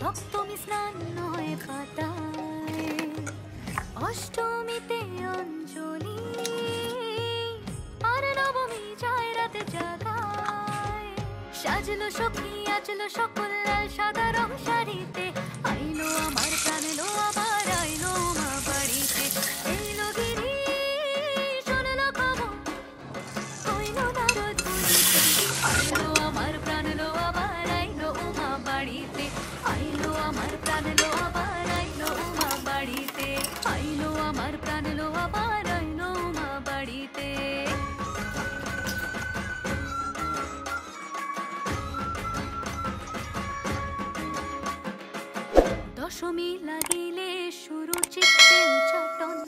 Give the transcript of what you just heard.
সপ্তমী স্নান নয় পাতায়, অষ্টমীতে অঞ্জলি, আর নবমী যায় রাত জাগায়। সাজলো সখী আজলো সকল লাল সাদা রং শাড়িতে, আইলো আমার প্রাণ এলো আবার আইলো মা বাড়িতে। এলো গিরি শোনলো খবর, কইলো নারদ মুনিতে, আইলো আমার প্রাণ এলো আবার আইলো মা বাড়িতে। আইলো আমার প্রাণ এলো আবার আইলো মা বাড়িতে, আইলো আমার প্রাণ এলো আবার আইলো মা বাড়িতে। দশমী লাগে